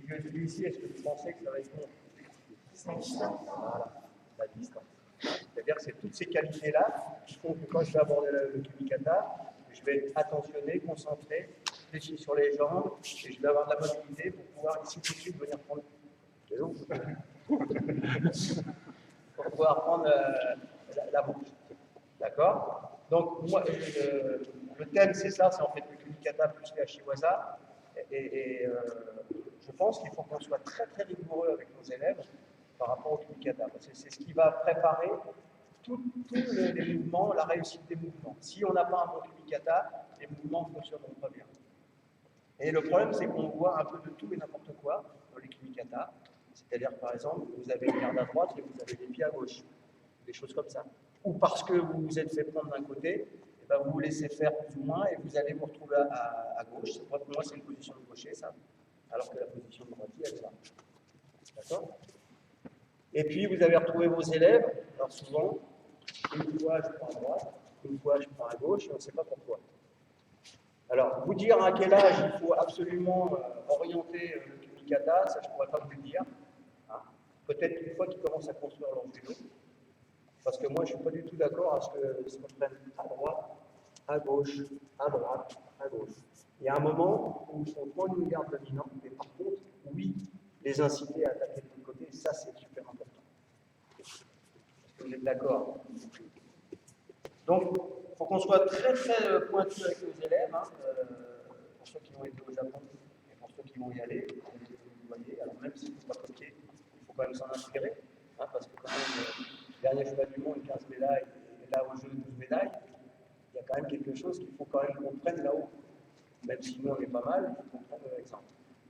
Si je suis ici, est-ce que vous pensez que ça va être bon? Voilà, la distance. C'est-à-dire que c'est toutes ces qualités-là qui font que quand je vais aborder le Kumikata, je vais être attentionné, concentré, fléchi sur les jambes, et je vais avoir de la mobilité pour pouvoir ici tout de suite venir prendre pour pouvoir prendre la bouche. D'accord? Donc, moi, le thème, c'est ça, c'est en fait le Kumikata plus les Ashiwaza. Et je pense qu'il faut qu'on soit très très rigoureux avec nos élèves par rapport au Kumikata. Parce que c'est ce qui va préparer tous les mouvements, la réussite des mouvements. Si on n'a pas un bon Kumikata, les mouvements ne fonctionneront pas bien. Et le problème, c'est qu'on voit un peu de tout et n'importe quoi dans les Kumikata. C'est-à-dire, par exemple, vous avez une garde à droite et vous avez des pieds à gauche. Des choses comme ça. Ou parce que vous vous êtes fait prendre d'un côté, et ben vous vous laissez faire plus ou moins et vous allez vous retrouver à gauche. Pour moi, c'est une position de gaucher, ça. Alors que la position de droitier, elle est là. D'accord? Et puis, vous avez retrouvé vos élèves. Alors, souvent, une fois, je prends à droite, une fois, je prends à gauche, et on ne sait pas pourquoi. Alors, vous dire à quel âge il faut absolument orienter le Kumikata, ça, je ne pourrais pas vous le dire. Hein. Peut-être une fois qu'ils commencent à construire leur vélo. Parce que moi, je ne suis pas du tout d'accord à ce qu'on prenne à droite, à gauche, à droite, à gauche. Il y a un moment où on prend une garde dominante, mais par contre, oui, les inciter à attaquer de l'autre côté, ça, c'est super important. Est-ce que vous êtes d'accord? Donc, il faut qu'on soit très, très pointu avec nos élèves, hein, pour ceux qui ont été au Japon et pour ceux qui vont y aller. Vous voyez, alors même si c'est pas compliqué, il faut quand même s'en inspirer, hein, parce que quand même, dernier cheval du monde, 15 médailles, et là au jeu 12 médailles, il y a quand même quelque chose qu'il faut quand même qu'on prenne là-haut. Même si nous on est pas mal, il faut qu'on prenne l'exemple.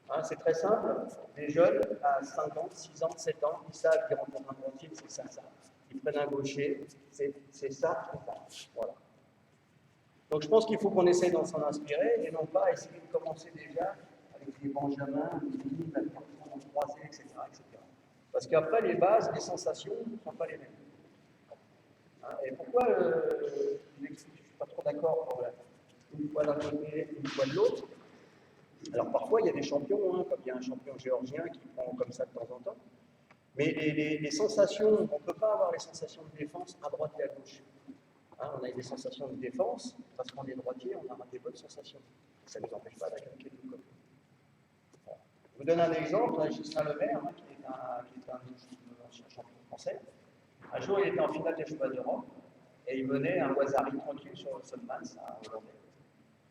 Hein, c'est très simple, les jeunes à 5 ans, 6 ans, 7 ans, ils savent qu'ils rencontrent un droitier, c'est ça, ça. Ils prennent un gaucher, c'est ça, c'est ça. Voilà. Donc je pense qu'il faut qu'on essaye d'en s'en inspirer et non pas essayer de commencer déjà avec des benjamins, des lignes, la carton croisée, etc., etc. Parce qu'après, les bases, les sensations ne sont pas les mêmes. Et pourquoi je ne suis pas trop d'accord pour une fois d'un côté, une fois de l'autre? Alors parfois, il y a des champions, hein, comme il y a un champion géorgien qui prend comme ça de temps en temps. Mais les sensations, on ne peut pas avoir les sensations de défense à droite et à gauche. Hein, on a des sensations de défense, parce qu'on est droitier, on a des bonnes sensations. Ça ne nous empêche pas d'attaquer de l'autre côté. Bon. Je vous donne un exemple, Gislain Lemaire, hein, qui est un ancien champion français. Un jour, il était en finale des Chevaux d'Europe et il menait un Wazari tranquille sur le Sundmans, un Hollandais.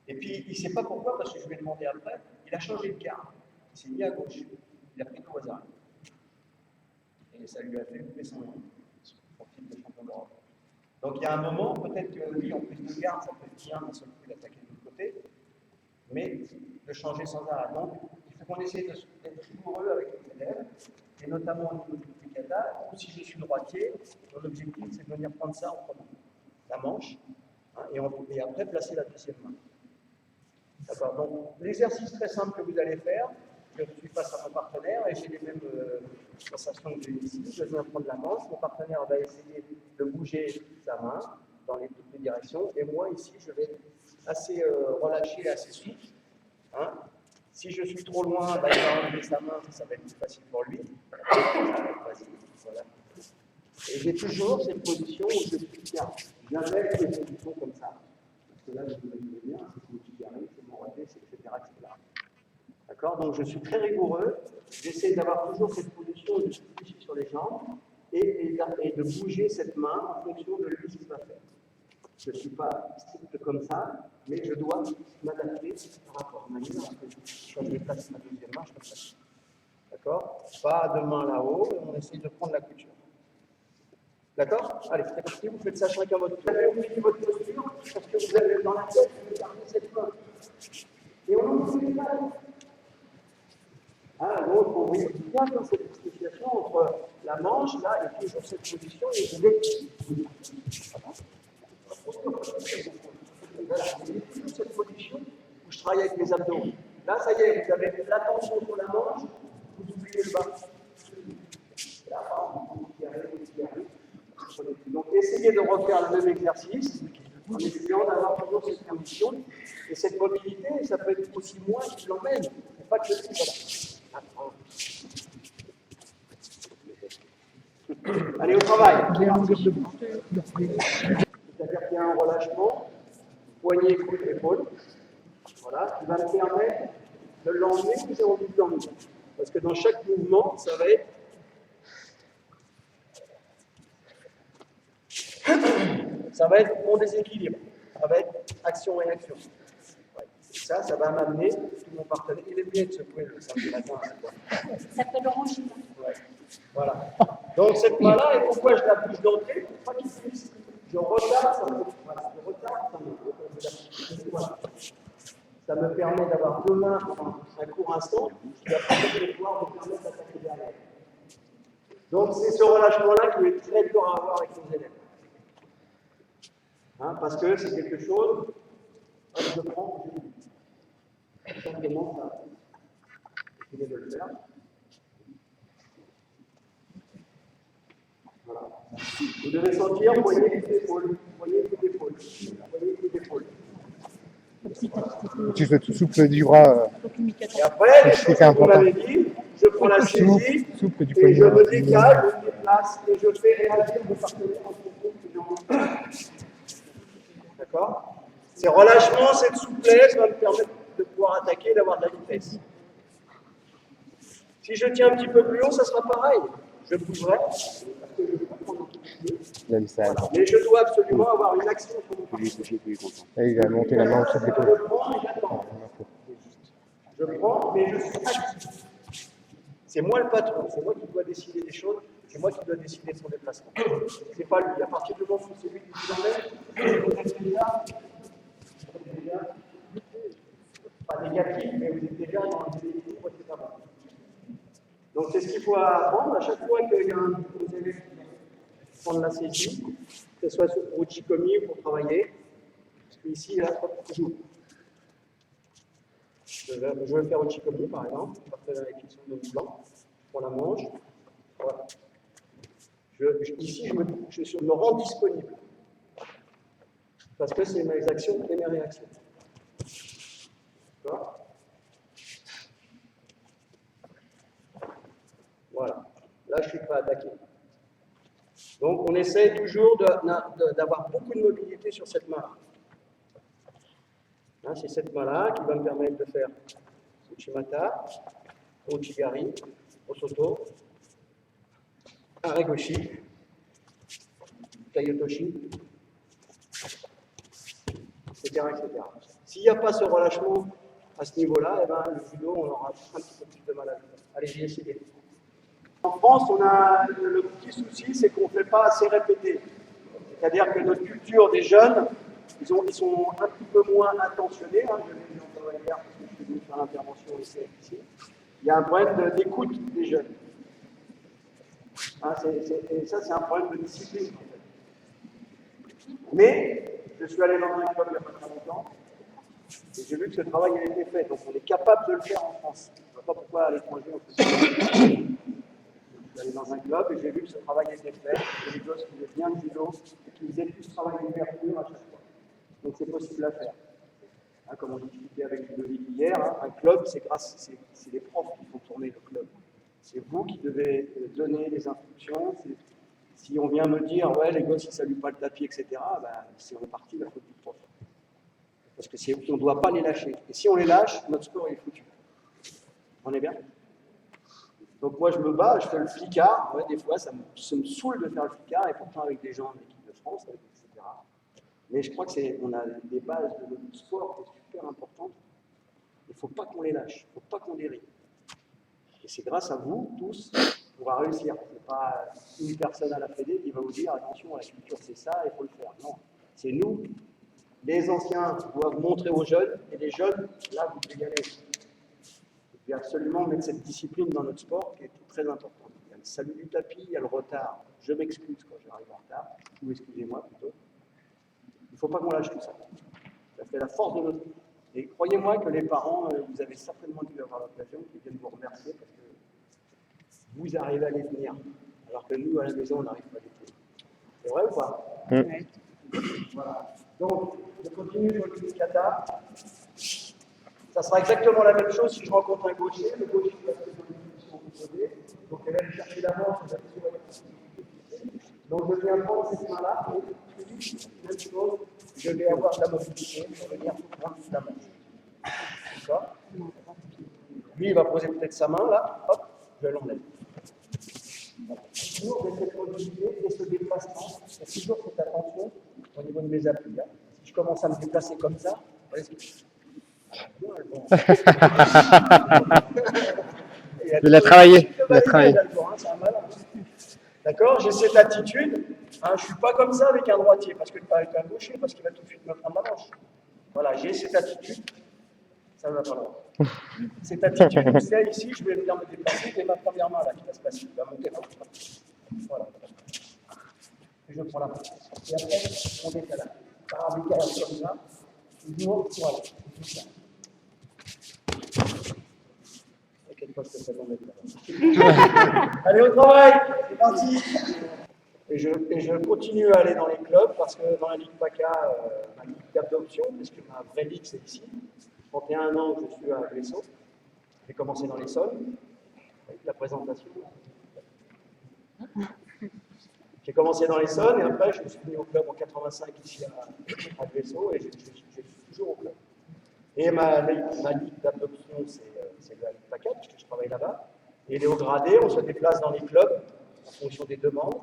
Et puis, il ne sait pas pourquoi, parce que je lui ai demandé après, il a changé de garde. Il s'est mis à gauche. Il a pris le Wazari. Et ça lui a fait couper son titre de champion d'Europe. Donc, il y a un moment, peut-être que oui, en plus de garde, ça peut être bien d'un seul coup d'attaquer de l'autre côté, mais de changer sans arrêt. Donc, il faut qu'on essaie d'être rigoureux avec les élèves, et notamment au niveau du Kumikata, ou si je suis droitier, mon objectif c'est de venir prendre ça en prenant la manche, hein, et après placer la deuxième main. D'accord. Donc l'exercice très simple que vous allez faire, je suis face à mon partenaire et j'ai les mêmes sensations que j'ai ici, je viens prendre la manche, mon partenaire va essayer de bouger sa main dans toutes les directions, et moi ici je vais être assez relâché, assez souple. Hein. Si je suis trop loin, bah, il va enlever sa main, ça va être plus facile pour lui. Voilà. Et j'ai toujours cette position où je suis bien. Jamais des positions comme ça. Parce que là, je vous le bien, c'est mon tigaré, c'est mon raté, etc., etc. D'accord? Donc je suis très rigoureux. J'essaie d'avoir toujours cette position où je suis fléchi sur les jambes et de bouger cette main en fonction de lui ce qu'il va faire. Je ne suis pas strict comme ça, mais je dois m'adapter par rapport à ma main. Quand je déplace ma deuxième main, je fais ça. D'accord? Pas de main là-haut, on essaye de prendre la couture. D'accord? Allez, c'est parti, vous faites ça chacun votre tour. Vous avez oublié votre posture, parce que vous avez dans la tête, vous gardez cette main. Et on ouvre les balles. Ah, donc, on voit bien dans cette association entre la manche, là, et toujours cette position, et vous êtes. Toujours cette position où je travaille avec les abdos. Là, ça y est, vous avez l'attention sur la manche, vous oubliez le bas. Là, vous tirez. Donc, essayez de refaire le même exercice en essayant d'avoir toujours cette position. Et cette mobilité, ça peut être aussi moi qui l'emmène. C'est pas que voilà. c'est c'est-à-dire qu'il y a un relâchement, poignet, coude, épaule, voilà, qui va me permettre de l'emmener où j'ai envie de l'emmener. Parce que dans chaque mouvement, ça va être mon déséquilibre, ça va être action-réaction. Ouais. Ça va m'amener, tout mon partenaire, il est bien de secouer le samedi matin. Ça s'appelle Laurent Gilles. Ouais. Voilà. Donc cette main-là, et pourquoi je la bouge d'entrée? Pour pas qu'il puisse. Je retarde, voilà, je retarde, ça me permet d'avoir deux mains pendant un court instant, qui va peut-être pouvoir me permettre d'attaquer derrière. Donc c'est ce relâchement-là qui est très dur à avoir avec nos élèves. Hein, parce que c'est quelque chose, je prends, simplement ça. Je vais le faire. Voilà. Vous devez sentir poignet d'épaule, poignet d'épaule, poignet d'épaule. Tu fais tout souple du bras. Et après, les choses que vous m'avez dit, je prends la saisie souple du et poignet. je me décale, je me déplace et je fais réagir mon partenaire en fonction de ce que j'ai envie. D'accord? Ces relâchements, cette souplesse va me permettre de pouvoir attaquer et d'avoir de la vitesse. Si je tiens un petit peu plus haut, ça sera pareil. Je bougerai, parce que je ne vais pas prendre tout le pied. Même ça. Voilà. Mais je dois absolument avoir une action sur mon partenaire. Et il a monté la main au-dessus de l'épaule. Je prends et j'attends. Je prends, mais je suis actif. C'est moi le patron, c'est moi qui dois décider des choses, c'est moi qui dois décider de son déplacement. C'est pas lui. À partir du moment où c'est lui qui vous emmène, vous êtes déjà pas négatif, mais vous êtes déjà dans un déséquilibre, etc. Donc c'est ce qu'il faut apprendre à chaque fois qu'il y a un de vos élèves qui va prendre la saisie, que ce soit pour Uchikomi ou pour travailler. Parce qu'ici, là, toujours. Je vais faire Uchikomi, par exemple, partir avec une sonde de blanc, pour la manche. Voilà. Ici, je me rends disponible. Parce que c'est mes actions et mes réactions. D'accord? Voilà. Là, je suis prêt à attaquer. Donc, on essaie toujours d'avoir beaucoup de mobilité sur cette main-là. Hein, c'est cette main-là qui va me permettre de faire Uchimata, Uchigari, Osoto, Aregoshi, Kayotoshi, etc. S'il n'y a pas ce relâchement à ce niveau-là, eh ben, le judo, on aura un petit peu plus de mal à vivre. Allez-y, essayez. En France, on a le petit souci, c'est qu'on ne fait pas assez répéter. C'est-à-dire que notre culture des jeunes, ils sont un petit peu moins attentionnés. Hein, je l'ai entendu hier parce que je suis venu faire l'intervention ici. Il y a un problème d'écoute des jeunes. Hein, et ça, c'est un problème de discipline. En fait. Mais je suis allé dans un club il n'y a pas très longtemps et j'ai vu que ce travail a été fait. Donc on est capable de le faire en France. Je ne vois pas pourquoi à l'étranger on peut faire. Je suis allé dans un club et j'ai vu que ce travail a été fait. Il y a des gosses qui faisaient bien le judo et qui faisaient plus ce travail d'ouverture à chaque fois. Donc c'est possible à faire. Hein, comme on discutait avec Ludovic hier, hein, un club, c'est les profs qui font tourner le club. C'est vous qui devez donner les instructions. Si on vient me dire, ouais, les gosses, ils ne saluent pas le tapis, etc., ben, c'est reparti la faute du prof. Parce qu'on ne doit pas les lâcher. Et si on les lâche, notre sport est foutu. On est bien? Donc moi, je me bats, je fais le flicard. Ouais, des fois, ça me saoule de faire le flicard, et pourtant avec des gens de l'équipe de France, etc. Mais je crois qu'on a des bases de notre sport qui sont super importantes. Il ne faut pas qu'on les lâche, il ne faut pas qu'on dérive. Et c'est grâce à vous, tous, qu'on va réussir. Ce n'est pas une personne à la Fédé qui va vous dire, attention, la culture c'est ça, il faut le faire. Non, c'est nous. Les anciens doivent montrer aux jeunes, et les jeunes, là, vous devez y aller. Vous devez absolument mettre cette discipline dans notre sport qui est très importante. Il y a le salut du tapis, il y a le retard. Je m'excuse quand j'arrive en retard, ou excusez-moi plutôt. Il ne faut pas qu'on lâche tout ça. Ça fait la force de notre vie. Et croyez-moi que les parents, vous avez certainement dû avoir l'occasion, qui viennent vous remercier parce que vous arrivez à les tenir. Alors que nous, à la maison, on n'arrive pas à les tenir. C'est vrai ou pas? Oui. Voilà. Donc, je continue sur le kata. Ça sera exactement la même chose si je rencontre un gaucher. Le gaucher va se dans une position opposée. Donc, elle va aller chercher la manche, elle va se. Donc, Donc je viens prendre cette main-là, et même chose, je vais avoir de la mobilité pour venir prendre la main. D'accord? Lui, il va poser peut-être sa main là, hop, je l'enlève. Toujours de cette mobilité et ce déplacement, et toujours cette attention au niveau de mes appuis. Là. Si je commence à me déplacer comme ça, vous voyez ce que Il a travaillé. Il a travaillé. C'est un malin. D'accord? J'ai cette attitude. Hein, je ne suis pas comme ça avec un droitier, parce que pas avec un gaucher, parce qu'il va tout de suite me prendre la manche. Voilà, j'ai cette attitude. Ça ne va pas loin. Cette attitude, c'est ici, je vais venir me déplacer, et ma première main là qui va se passer, il va monter là. Voilà. Et je prends la main. Et après, on décale. Paramédical comme ça. Toujours, voilà. Tout ça. T'inquiète pas, je te fais là. Allez, au travail. C'est parti. Et je continue à aller dans les clubs parce que dans la Ligue PACA, ma ligue d'adoption, parce que ma vraie ligue c'est ici. 31 ans que je suis à l'ESO. J'ai commencé dans l'Essonne, avec la présentation. J'ai commencé dans l'Essonne et après je me suis venu au club en 85 ici à l'ESO et je suis toujours au club. Et ma ligue d'adoption c'est la Ligue PACA, puisque je travaille là-bas. Et les hauts gradés, on se déplace dans les clubs en fonction des demandes,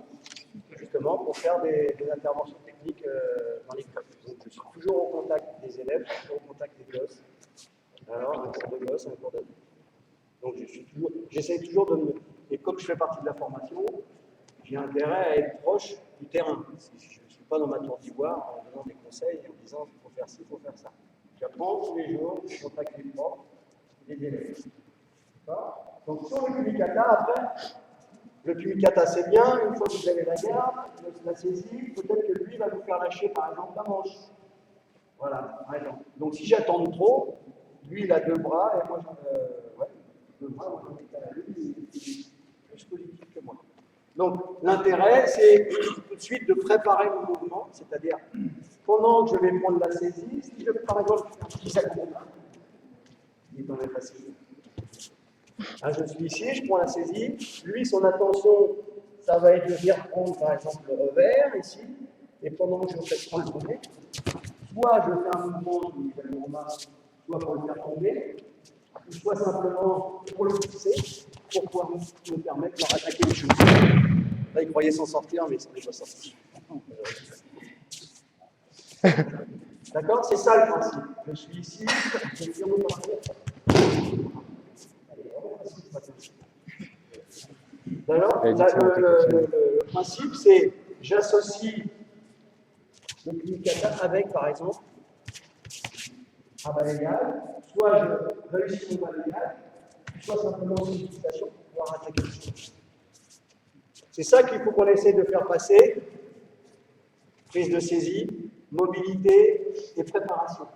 justement pour faire des interventions techniques dans les clubs. Donc je suis toujours au contact des élèves, toujours au contact des gosses. Alors, un cours de gosse, un cours d'adulte. Donc j'essaie toujours de me... Et comme je fais partie de la formation, j'ai intérêt à être proche du terrain. Je ne suis pas dans ma tour d'ivoire en donnant des conseils et en disant il faut faire ci, il faut faire ça. J'apprends tous les jours, je contacte les profs, les élèves. Donc sur le Kumikata, après, le Kumikata c'est bien, une fois que vous avez la garde, la saisie, peut-être que lui va vous faire lâcher par exemple la manche. Voilà, par exemple. Donc si j'attends trop, lui il a deux bras et moi j'en ai deux bras, moi lui il est plus positif que moi. Donc l'intérêt c'est tout de suite de préparer le mouvement, c'est-à-dire pendant que je vais prendre la saisie, si je par exemple un petit sac de main, il est quand même facile. Hein, je suis ici, je prends la saisie, lui son attention, ça va être de venir prendre par exemple le revers ici, et pendant que je fais prendre le tomber, soit je fais un mouvement qui est normal, soit pour le faire tomber, soit simplement pour le pousser, pour pouvoir me permettre de attaquer les choses. Là, il croyait s'en sortir, mais il s'en est pas sorti. D'accord? C'est ça le principe. Je suis ici, je suis mon parcours. D'ailleurs, le principe, c'est j'associe le Kumikata avec, par exemple, un balayage, soit je réussis mon balayage, soit simplement une utilisation pour pouvoir attaquer le chose. C'est ça qu'il faut qu'on essaie de faire passer. Prise de saisie, mobilité et préparation.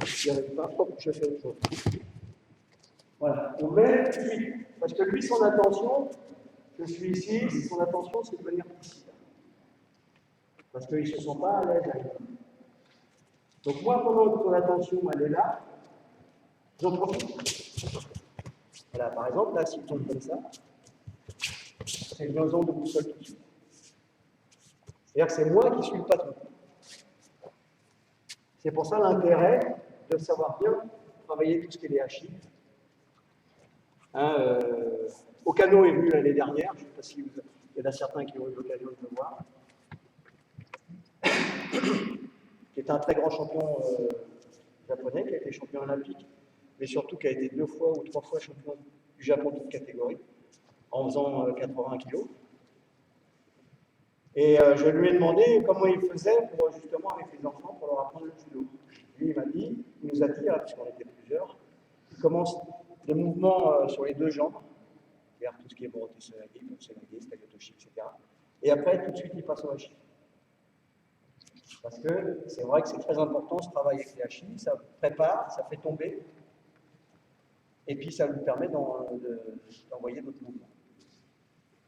Je n'y arrive pas, hop, je fais autre chose. Voilà, on met tout de suite. Parce que lui, son attention, je suis ici, son attention, c'est de venir ici. Parce qu'il ne se sent pas à l'aise avec moi. Donc moi, pendant que son attention, elle est là, j'en profite. Voilà, par exemple, là, s'il tombe comme ça, c'est une raison de boussole tout de suite. C'est-à-dire que c'est moi qui suis le patron. C'est pour ça l'intérêt de savoir bien travailler tout ce qui est les hachis. Hein, Okano est venu l'année dernière, je ne sais pas si il y en a certains qui ont eu l'occasion de le voir, qui est un très grand champion japonais, qui a été champion olympique, mais surtout qui a été 2 fois ou 3 fois champion du Japon de toute catégorie, en faisant 80 kg. Et je lui ai demandé comment il faisait pour, justement avec les enfants pour leur apprendre le judo. Lui, il m'a dit, il nous a dit, puisqu'on était plusieurs, il commence des mouvements sur les 2 jambes, c'est-à-dire tout ce qui est Borote Senagi, Stagatoshi, etc. Et après, tout de suite, il passe au hachi. Parce que c'est vrai que c'est très important ce travail avec les hachis, ça prépare, ça fait tomber, et puis ça lui permet d'envoyer d'autres mouvements.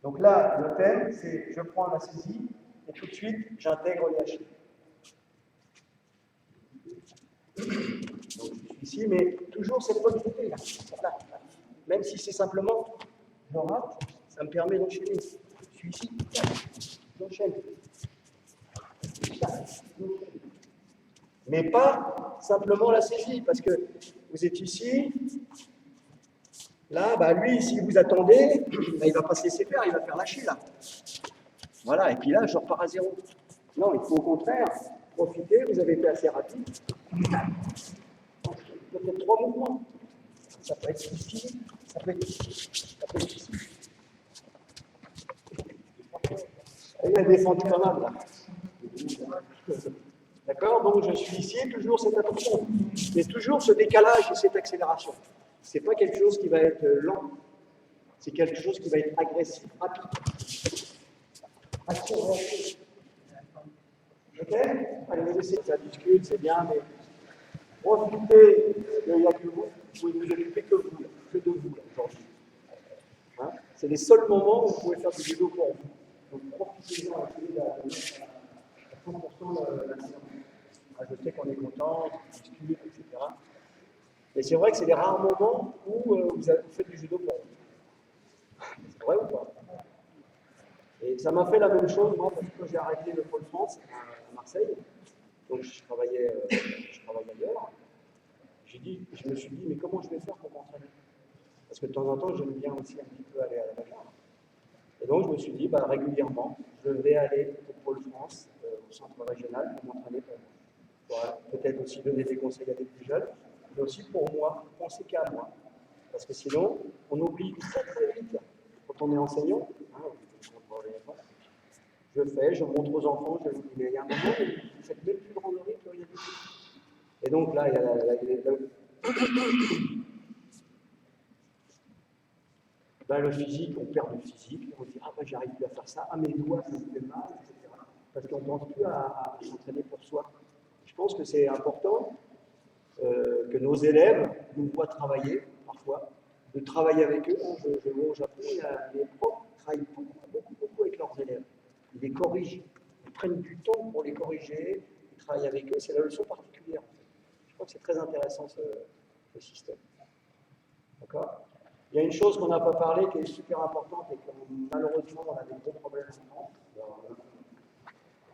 Donc là, le thème, c'est je prends la saisie et tout de suite, j'intègre les hachis. Donc je suis ici, mais toujours cette mobilité là. Même si c'est simplement, je rate, ça me permet d'enchaîner. Je suis ici, j'enchaîne. Mais pas simplement la saisie, parce que vous êtes ici, là, bah lui, si vous attendez, bah, il ne va pas se laisser faire, il va faire lâcher là. Voilà, et puis là, je repars à zéro. Non, il faut au contraire profiter, vous avez été assez rapide. Peut-être 3 mouvements. Ça peut être ici, ça peut être ici, ça peut être ici. Il a défendu quand même là. D'accord? Donc je suis ici, toujours cette attention. Mais toujours ce décalage et cette accélération. Ce n'est pas quelque chose qui va être lent. C'est quelque chose qui va être agressif, rapide. Action, réaction. Ok? Allez, vous essayez, ça discute, c'est bien, mais profitez qu'il n'y a que vous. Vous pouvez vous occuper que de vous aujourd'hui. Hein? C'est les seuls moments où vous pouvez faire du judo pour vous. Donc profitez-en à essayer de mettre à 100% la séance. Je sais qu'on est content, on discute, etc. Mais c'est vrai que c'est les rares moments où vous faites du judo pour vous. C'est vrai ou pas? Et ça m'a fait la même chose, moi, parce que quand j'ai arrêté le Pôle France à Marseille, donc je travaillais ailleurs, je me suis dit, mais comment je vais faire pour m'entraîner? Parce que de temps en temps, j'aime bien aussi un petit peu aller à la bagarre. Et donc, je me suis dit, régulièrement, je vais aller au Pôle France, au centre régional, pour m'entraîner pour moi. Voilà. Peut-être aussi donner des conseils à des plus jeunes, mais aussi pour moi, penser qu'à moi. Parce que sinon, on oublie très très vite, quand on est enseignant, je montre aux enfants, je dis, mais il y a un moment où vous faites même plus de randonnée que rien du tout. Et donc là, il y a le physique, on perd du physique, on dit, j'arrive plus à faire ça, mes doigts, ça me fait mal, etc. Parce qu'on ne pense plus à s'entraîner pour soi. Je pense que c'est important que nos élèves nous voient travailler, parfois, de travailler avec eux. Je vois au Japon, les profs travaillent beaucoup avec leurs élèves. Ils les corrigent, ils prennent du temps pour les corriger, ils travaillent avec eux, c'est la leçon particulière. Je crois que c'est très intéressant ce système. D'accord? Il y a une chose qu'on n'a pas parlé qui est super importante et que malheureusement on a des gros problèmes en France.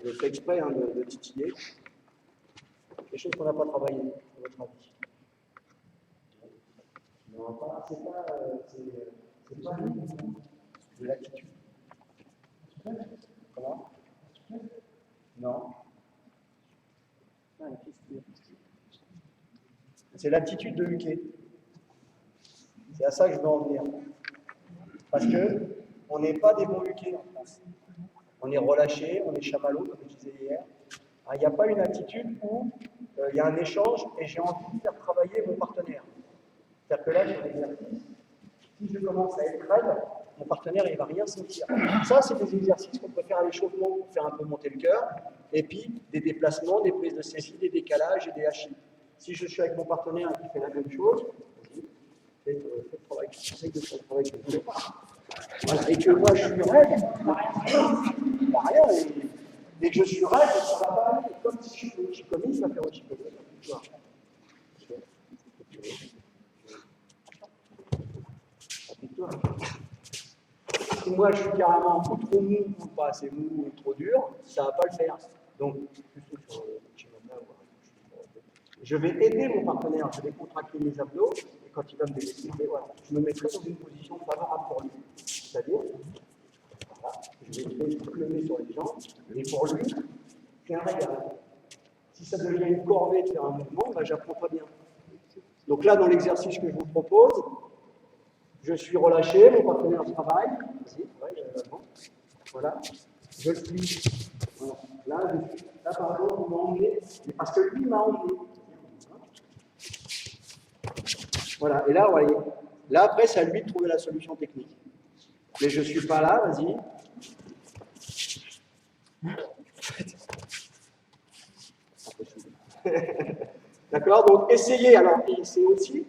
Je fais exprès de titiller. Quelque chose qu'on n'a pas travaillé, à votre avis. Non, c'est pas de l'attitude. Comment? Non. C'est l'attitude de Luquet. C'est à ça que je veux en venir. Parce qu'on n'est pas des bons Luquets en France. On est relâché, on est chamallow, comme je disais hier. Il n'y a pas une attitude où il y a un échange et j'ai envie de faire travailler mon partenaire. C'est-à-dire que là, sur l'exercice, si je commence à être raide, mon partenaire, il ne va rien sentir. Ça, c'est des exercices qu'on peut faire à l'échauffement pour faire un peu monter le cœur, et puis des déplacements, des prises de saisie, des décalages et des hachis. Si je suis avec mon partenaire qui fait la même chose, faites le travail que je ne fais pas. Voilà. Et que moi, je suis raide, il n'y a rien. Dès que je suis raide, ça ne va pas aller. Comme si je suis au Chikomi, ça va faire au Chikomi. Si moi je suis carrément ou trop mou, ou pas assez mou, ou trop dur, ça ne va pas le faire. Donc, je vais aider mon partenaire, je vais contracter mes abdos, et quand il va me développer, voilà, je me mettrai dans une position favorable pour lui. C'est-à-dire, voilà, je vais le mettre sur les jambes, et pour lui, c'est un régal. Si ça devient une corvée de faire un mouvement, j'apprends pas bien. Donc là, dans l'exercice que je vous propose, je suis relâché, mon partenaire travaille. Voilà. Je le plie. Voilà. Là, par exemple, on m'a emmené, mais parce que lui m'a emmené. Voilà. Et là, vous voyez. Là, après, c'est à lui de trouver la solution technique. Mais je ne suis pas là, vas-y. D'accord? Donc, essayez. Alors, c'est aussi.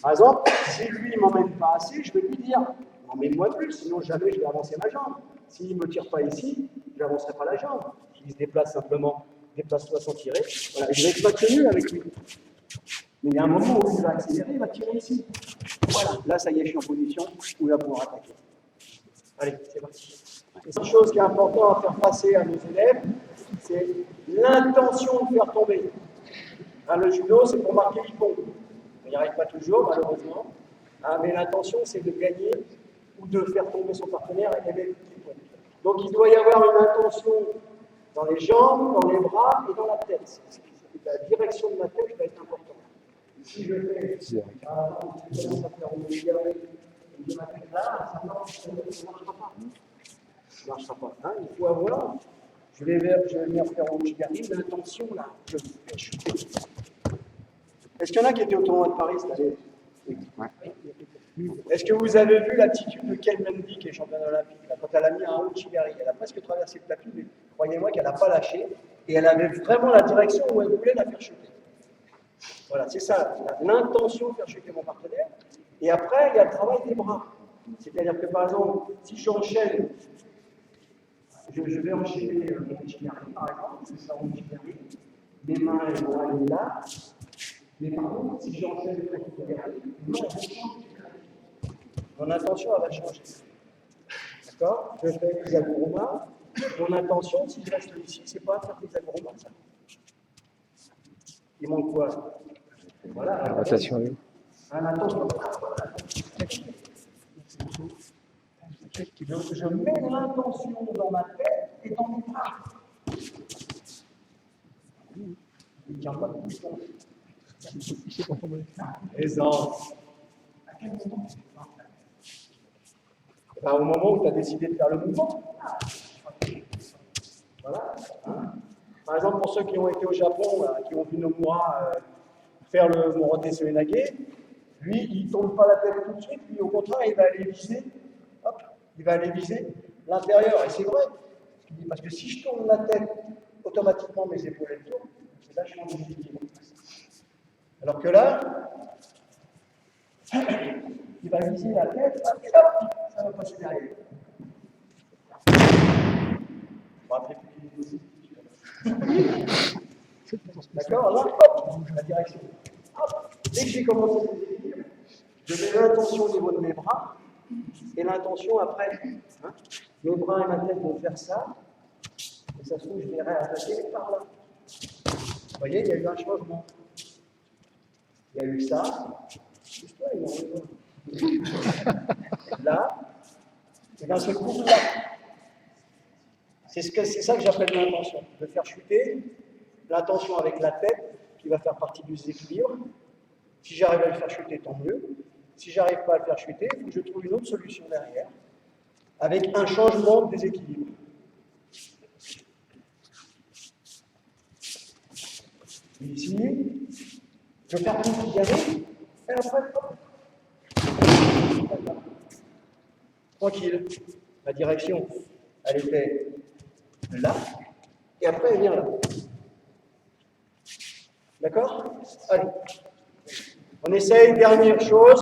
Par exemple, si lui ne m'emmène pas assez, je vais lui dire, emmène-moi plus, sinon jamais je vais avancer ma jambe. S'il ne me tire pas ici, je n'avancerai pas la jambe. S'il se déplace simplement, déplace-toi sans tirer, voilà, je vais être maintenu avec lui. Mais il y a un moment où il va accélérer, il va tirer ici. Voilà, là ça y est, je suis en position où il va pouvoir attaquer. Allez, c'est parti. Et une chose qui est importante à faire passer à nos élèves, c'est l'intention de faire tomber. Hein, le judo, c'est pour marquer l'icône. On n'y arrive pas toujours, malheureusement. Hein, mais l'intention, c'est de gagner ou de faire tomber son partenaire et mettre l'icône. Donc, il doit y avoir une intention dans les jambes, dans les bras et dans la tête. La direction de ma tête va être importante. Si je fais, par exemple, si je commence à faire une diarrhée, et je m'attaque là, ça ne marchera pas. Ça ne marchera pas. Hein, il faut avoir, je vais venir faire un Chigari, l'intention là, je fais chuter. Est-ce qu'il y en a qui étaient au tournoi de Paris cette année? Est-ce que vous avez vu l'attitude de Kel Mendy, qui est championne olympique, là, quand elle a mis un haut Chigari? Elle a presque traversé le tapis, mais croyez-moi qu'elle n'a pas lâché, et elle avait vraiment la direction où elle voulait la faire chuter. Voilà, c'est ça, l'intention de faire chuter mon partenaire. Et après, il y a le travail des bras. C'est-à-dire que, par exemple, si j'enchaîne, je vais enchaîner mon Chigari, par exemple, c'est ça mon Chigari, mes mains elles vont aller là, mais par contre, si j'enchaîne le Chigari, mes mains elles vont changer. Mon intention, elle va changer. D'accord? Je fais des agourmas. Mon intention, si je reste ici, c'est pas faire des agourmas, ça. Il manque quoi? Voilà. La rotation. Attention. Donc, je mets l'intention dans ma tête et dans mes bras. Il ne tient pas de bouton. Aisance. À quel moment? Au moment où tu as décidé de faire le mouvement. Voilà. Hein? Par exemple, pour ceux qui ont été au Japon, qui ont vu Nomura faire le Morote Seoinage, lui, il ne tourne pas la tête tout de suite, lui, au contraire, il va aller viser, hop, il va aller viser l'intérieur. Et c'est vrai, parce que si je tourne la tête, automatiquement mes épaules elles tournent, et là, je suis en déséquilibre. Alors que là, il va viser la tête, et hop, ça va passer derrière. Bon, après, d'accord, là, hop, la direction. Hop, dès que j'ai commencé à déséquilibrer, je mets l'intention au niveau de mes bras, et l'intention après, hein, mes bras et ma tête vont faire ça, et ça se trouve, je vais réattaquer par là. Vous voyez, il y a eu un changement. Il y a eu ça, juste là, là, et d'un seul coup, là. C'est ça que j'appelle l'intention, de faire chuter l'intention avec la tête qui va faire partie du déséquilibre. Si j'arrive à le faire chuter, tant mieux. Si je n'arrive pas à le faire chuter, il faut que je trouve une autre solution derrière, avec un changement de déséquilibre. Ici, je vais faire tout ce qu'il y avait, et après, hop. Tranquille. La direction, elle était là, et après elle vient là. D'accord? Allez. On essaye, dernière chose.